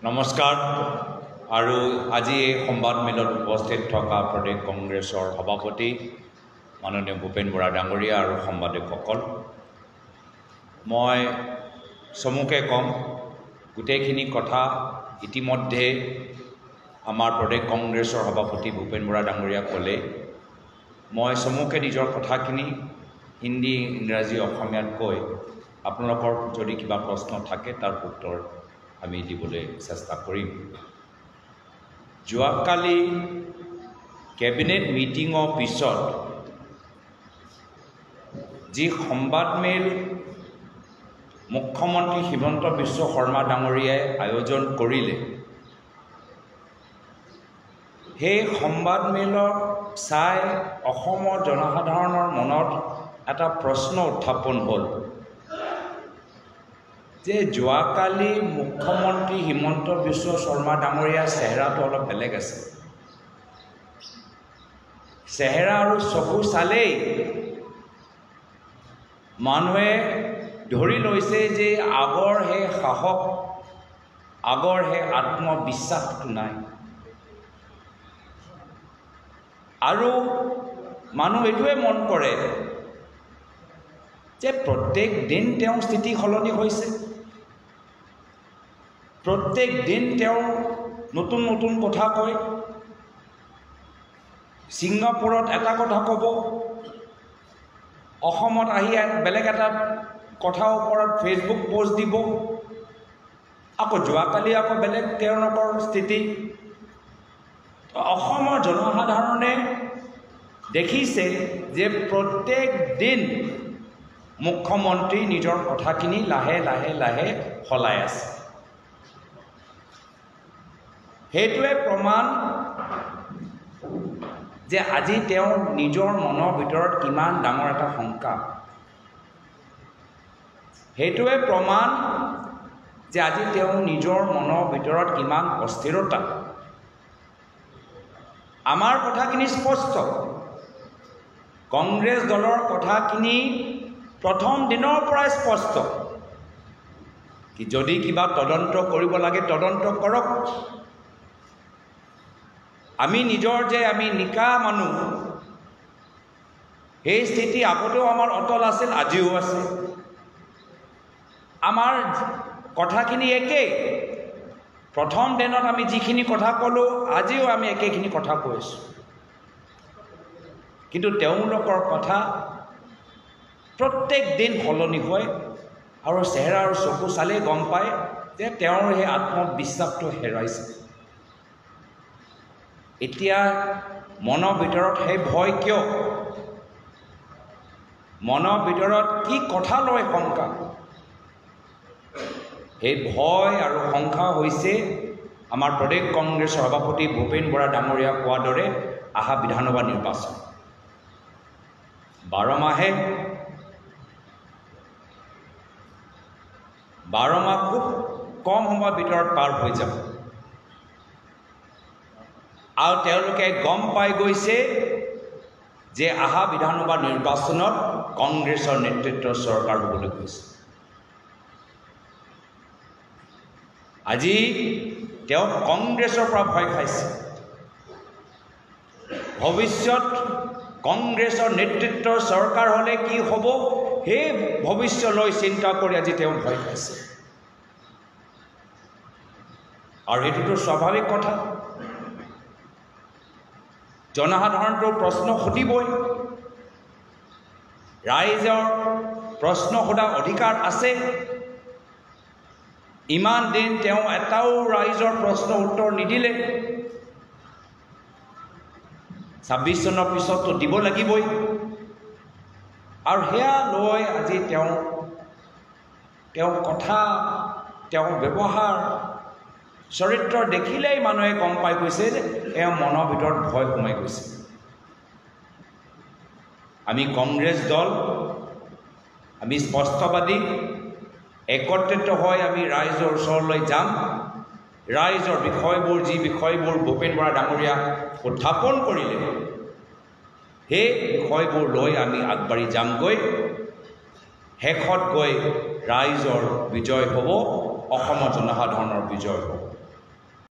নমস্কাৰ আৰু আজি এই সংবাদমেলত উপস্থিত থকা প্ৰদেশ কংগ্ৰেছৰ সভাপতি মাননীয় ভূপেন বৰা ডাঙৰীয়া আৰু সাংবাদিকসকল, মই চমুকে কম, গোটেইখিনি কথা ইতিমধ্যে আমাৰ প্ৰদেশ কংগ্ৰেছৰ সভাপতি ভূপেন বৰা ডাঙৰীয়া ক'লে। মই চমুকে নিজৰ কথাখিনি হিন্দী, ইংৰাজী, অসমীয়াত কৈ আপোনালোকৰ যদি কিবা প্ৰশ্ন থাকে তাৰ উত্তৰ আমি দিবলৈ চেষ্টা কৰিম। যোৱাকালি কেবিনেট মিটিঙৰ পিছত যি সংবাদমেল মুখ্যমন্ত্ৰী হিমন্ত বিশ্ব শৰ্মা ডাঙৰীয়াই আয়োজন কৰিলে, সেই সংবাদমেলক চাই অসমৰ জনসাধাৰণৰ মনত এটা প্ৰশ্ন উত্থাপন হ'ল যে যোৱাকালি মুখ্যমন্ত্ৰী হিমন্ত বিশ্ব শৰ্মা ডাঙৰীয়াৰ চেহেৰাটো অলপ বেলেগ আছে। চেহেৰা আৰু চকু চালেই মানুহে ধৰি লৈছে যে আগৰ সেই সাহস, আগৰ সেই আত্মবিশ্বাসটো নাই। আৰু মানুহ এইটোৱে মন কৰে যে প্ৰত্যেক দিন তেওঁৰ স্থিতি সলনি হৈছে, প্ৰত্যেক দিন তেওঁ নতুন নতুন কথা কয়। ছিংগাপুৰত এটা কথা ক'ব, অসমত আহি বেলেগ এটা কথাৰ ওপৰত ফেচবুক পোষ্ট দিব, আকৌ যোৱাকালি আকৌ বেলেগ তেওঁলোকৰ স্থিতি। অসমৰ জনসাধাৰণে দেখিছে যে প্ৰত্যেক দিন মুখ্যমন্ত্ৰী নিজৰ কথাখিনি লাহে লাহে লাহে সলাই আছে। সেইটোৱে প্ৰমাণ যে আজি তেওঁ নিজৰ মনৰ ভিতৰত কিমান ডাঙৰ এটা শংকা। সেইটোৱে প্ৰমাণ যে আজি তেওঁ নিজৰ মনৰ ভিতৰত কিমান অস্থিৰতা। আমাৰ কথাখিনি স্পষ্ট, কংগ্ৰেছ দলৰ কথাখিনি প্ৰথম দিনৰ পৰাই স্পষ্ট কি যদি কিবা তদন্ত কৰিব লাগে তদন্ত কৰক। আমি নিজৰ যে আমি নিকা মানুহ, সেই স্থিতি আগতেও আমাৰ অটল আছিল, আজিও আছে। আমাৰ কথাখিনি একেই। প্ৰথম দিনত আমি যিখিনি কথা ক'লোঁ, আজিও আমি একেখিনি কথা কৈছোঁ। কিন্তু তেওঁলোকৰ কথা প্ৰত্যেক দিন সলনি হয় আৰু চেহেৰা আৰু চকু চালেই গম পায় যে তেওঁৰ সেই আত্মবিশ্বাসটো হেৰাইছে। এতিয়া মনৰ ভিতৰত সেই ভয় কিয়? মনৰ ভিতৰত কি কথা লয় শংকা? সেই ভয় আৰু শংকা হৈছে আমাৰ প্ৰদেশ কংগ্ৰেছৰ সভাপতি ভূপেন বৰা ডাঙৰীয়া কোৱাৰ দৰে অহা বিধানসভা নিৰ্বাচন 12 মাহ খুব কম সময়ৰ ভিতৰত পাৰ হৈ যাব। আৰু তেওঁলোকে গম পাই গৈছে যে অহা বিধানসভা নিৰ্বাচনত কংগ্ৰেছৰ নেতৃত্বৰ চৰকাৰ হ'বলৈ গৈছে। আজি তেওঁ কংগ্ৰেছৰ পৰা ভয় খাইছে। ভৱিষ্যত কংগ্ৰেছৰ নেতৃত্বৰ চৰকাৰ হ'লে কি হ'ব, সেই ভৱিষ্যতলৈ চিন্তা কৰি আজি তেওঁ ভয় খাইছে। আৰু এইটোতো স্বাভাৱিক কথা। জনসাধাৰণটো প্ৰশ্ন সুধিবই, ৰাইজৰ প্ৰশ্ন সোধাৰ অধিকাৰ আছে। ইমান দিন তেওঁ এটাও ৰাইজৰ প্ৰশ্ন উত্তৰ নিদিলে, 26 চনৰ পিছততো দিব লাগিবই। আৰু সেয়া লৈ আজি তেওঁ কথা, তেওঁৰ ব্যৱহাৰ, চৰিত্ৰ দেখিলেই মানুহে গম পাই গৈছে যে এওঁ মনৰ ভিতৰত ভয় সোমাই গৈছে। আমি কংগ্ৰেছ দল, আমি স্পষ্টবাদী, একত্ৰিত হৈ আমি ৰাইজৰ ওচৰলৈ যাম। ৰাইজৰ বিষয়বোৰ, যি বিষয়বোৰ ভূপেন বৰা ডাঙৰীয়া উত্থাপন কৰিলে, সেই বিষয়বোৰ লৈ আমি আগবাঢ়ি যামগৈ। শেষত গৈ ৰাইজৰ বিজয় হ'ব, অসমৰ জনসাধাৰণৰ বিজয় হ'ব।